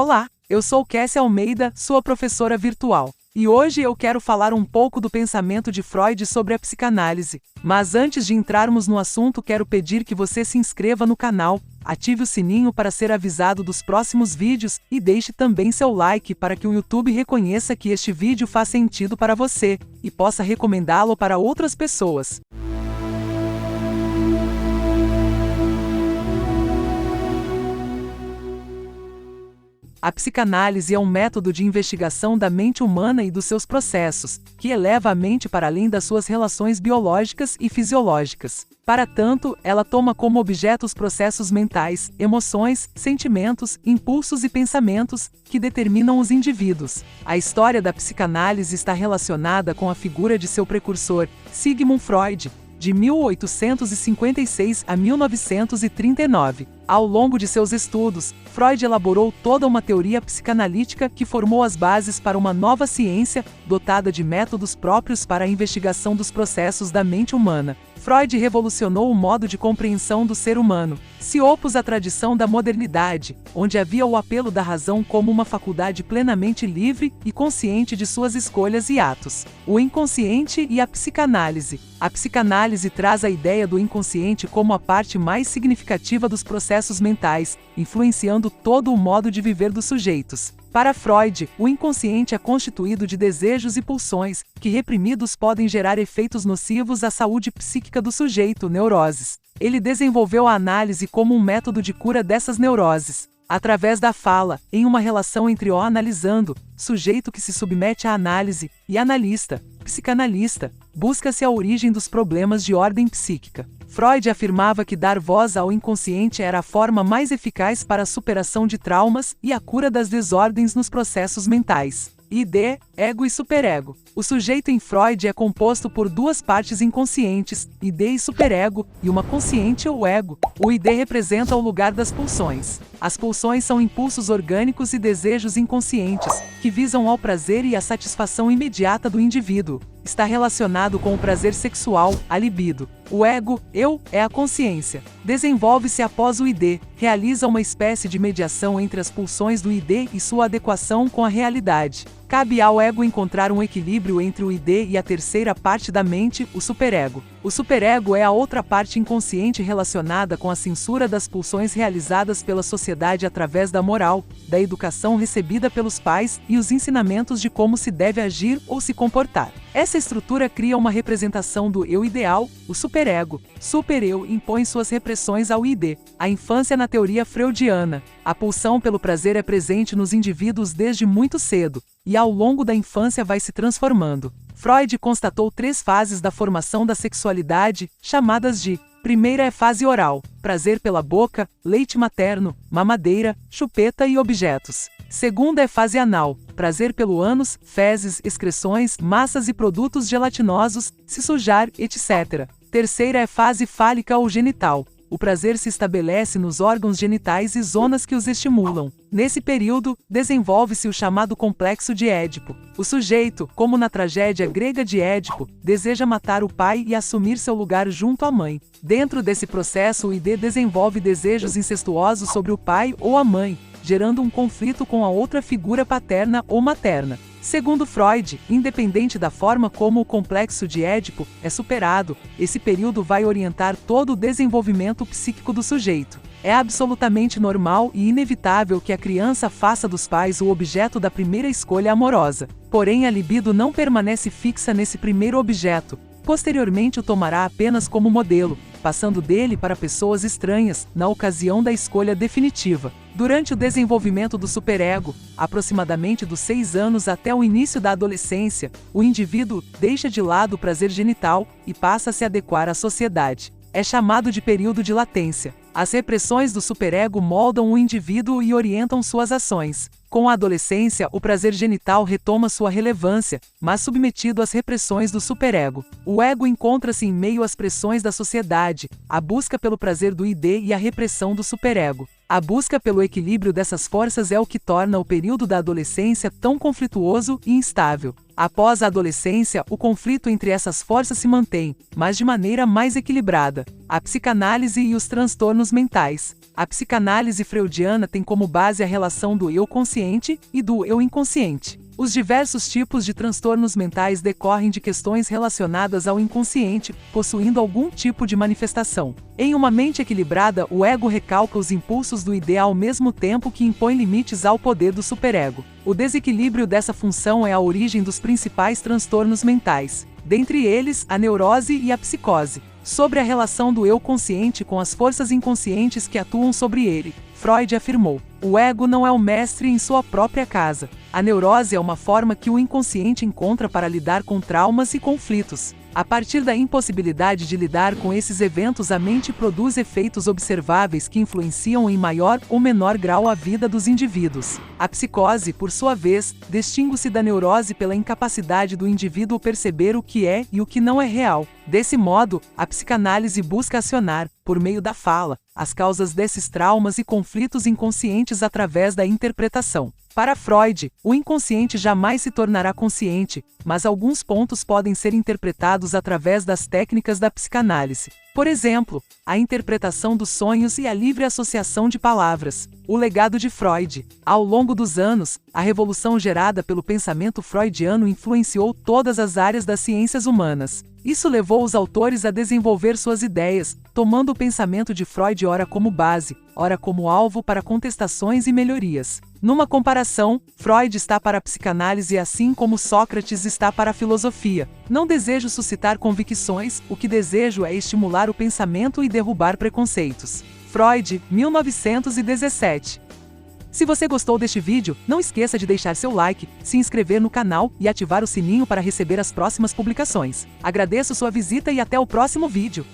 Olá, eu sou Kessia Almeida, sua professora virtual. E hoje eu quero falar um pouco do pensamento de Freud sobre a psicanálise. Mas antes de entrarmos no assunto, quero pedir que você se inscreva no canal, ative o sininho para ser avisado dos próximos vídeos e deixe também seu like para que o YouTube reconheça que este vídeo faz sentido para você e possa recomendá-lo para outras pessoas. A psicanálise é um método de investigação da mente humana e dos seus processos, que eleva a mente para além das suas relações biológicas e fisiológicas. Para tanto, ela toma como objeto os processos mentais, emoções, sentimentos, impulsos e pensamentos que determinam os indivíduos. A história da psicanálise está relacionada com a figura de seu precursor, Sigmund Freud, de 1856 a 1939. Ao longo de seus estudos, Freud elaborou toda uma teoria psicanalítica que formou as bases para uma nova ciência, dotada de métodos próprios para a investigação dos processos da mente humana. Freud revolucionou o modo de compreensão do ser humano. Se opôs à tradição da modernidade, onde havia o apelo da razão como uma faculdade plenamente livre e consciente de suas escolhas e atos. O inconsciente e a psicanálise. A psicanálise traz a ideia do inconsciente como a parte mais significativa dos processos mentais, influenciando todo o modo de viver dos sujeitos. Para Freud, o inconsciente é constituído de desejos e pulsões, que reprimidos podem gerar efeitos nocivos à saúde psíquica do sujeito, neuroses. Ele desenvolveu a análise como um método de cura dessas neuroses. Através da fala, em uma relação entre o analisando, sujeito que se submete à análise, e analista, psicanalista, busca-se a origem dos problemas de ordem psíquica. Freud afirmava que dar voz ao inconsciente era a forma mais eficaz para a superação de traumas e a cura das desordens nos processos mentais. ID, ego e superego. O sujeito em Freud é composto por duas partes inconscientes, ID e superego, e uma consciente ou ego. O ID representa o lugar das pulsões. As pulsões são impulsos orgânicos e desejos inconscientes, que visam ao prazer e à satisfação imediata do indivíduo. Está relacionado com o prazer sexual, a libido. O ego, eu, é a consciência. Desenvolve-se após o ID, realiza uma espécie de mediação entre as pulsões do ID e sua adequação com a realidade. Cabe ao ego encontrar um equilíbrio entre o ID e a terceira parte da mente, o superego. O superego é a outra parte inconsciente relacionada com a censura das pulsões realizadas pela sociedade através da moral, da educação recebida pelos pais e os ensinamentos de como se deve agir ou se comportar. Essa estrutura cria uma representação do eu ideal, o superego. Super-eu impõe suas repressões ao ID. A infância na teoria freudiana. A pulsão pelo prazer é presente nos indivíduos desde muito cedo, e ao longo da infância vai se transformando. Freud constatou 3 fases da formação da sexualidade, chamadas de: primeira é fase oral, prazer pela boca, leite materno, mamadeira, chupeta e objetos. Segunda é fase anal, prazer pelo ânus, fezes, excreções, massas e produtos gelatinosos, se sujar, etc. Terceira é fase fálica ou genital. O prazer se estabelece nos órgãos genitais e zonas que os estimulam. Nesse período, desenvolve-se o chamado complexo de Édipo. O sujeito, como na tragédia grega de Édipo, deseja matar o pai e assumir seu lugar junto à mãe. Dentro desse processo, o ID desenvolve desejos incestuosos sobre o pai ou a mãe, gerando um conflito com a outra figura paterna ou materna. Segundo Freud, independente da forma como o complexo de Édipo é superado, esse período vai orientar todo o desenvolvimento psíquico do sujeito. É absolutamente normal e inevitável que a criança faça dos pais o objeto da primeira escolha amorosa. Porém, a libido não permanece fixa nesse primeiro objeto. Posteriormente o tomará apenas como modelo, passando dele para pessoas estranhas, na ocasião da escolha definitiva. Durante o desenvolvimento do superego, aproximadamente dos 6 anos até o início da adolescência, o indivíduo deixa de lado o prazer genital e passa a se adequar à sociedade. É chamado de período de latência. As repressões do superego moldam o indivíduo e orientam suas ações. Com a adolescência, o prazer genital retoma sua relevância, mas submetido às repressões do superego. O ego encontra-se em meio às pressões da sociedade, a busca pelo prazer do ID e a repressão do superego. A busca pelo equilíbrio dessas forças é o que torna o período da adolescência tão conflituoso e instável. Após a adolescência, o conflito entre essas forças se mantém, mas de maneira mais equilibrada. A psicanálise e os transtornos mentais. A psicanálise freudiana tem como base a relação do eu consciente e do eu inconsciente. Os diversos tipos de transtornos mentais decorrem de questões relacionadas ao inconsciente, possuindo algum tipo de manifestação. Em uma mente equilibrada, o ego recalca os impulsos do ideal ao mesmo tempo que impõe limites ao poder do superego. O desequilíbrio dessa função é a origem dos principais transtornos mentais, dentre eles a neurose e a psicose. Sobre a relação do eu consciente com as forças inconscientes que atuam sobre ele, Freud afirmou: o ego não é o mestre em sua própria casa. A neurose é uma forma que o inconsciente encontra para lidar com traumas e conflitos. A partir da impossibilidade de lidar com esses eventos, a mente produz efeitos observáveis que influenciam em maior ou menor grau a vida dos indivíduos. A psicose, por sua vez, distingue-se da neurose pela incapacidade do indivíduo perceber o que é e o que não é real. Desse modo, a psicanálise busca acionar, por meio da fala, as causas desses traumas e conflitos inconscientes através da interpretação. Para Freud, o inconsciente jamais se tornará consciente, mas alguns pontos podem ser interpretados através das técnicas da psicanálise. Por exemplo, a interpretação dos sonhos e a livre associação de palavras. O legado de Freud. Ao longo dos anos, a revolução gerada pelo pensamento freudiano influenciou todas as áreas das ciências humanas. Isso levou os autores a desenvolver suas ideias, tomando o pensamento de Freud ora como base, ora como alvo para contestações e melhorias. Numa comparação, Freud está para a psicanálise assim como Sócrates está para a filosofia. Não desejo suscitar convicções, o que desejo é estimular o pensamento e derrubar preconceitos. Freud, 1917. Se você gostou deste vídeo, não esqueça de deixar seu like, se inscrever no canal e ativar o sininho para receber as próximas publicações. Agradeço sua visita e até o próximo vídeo.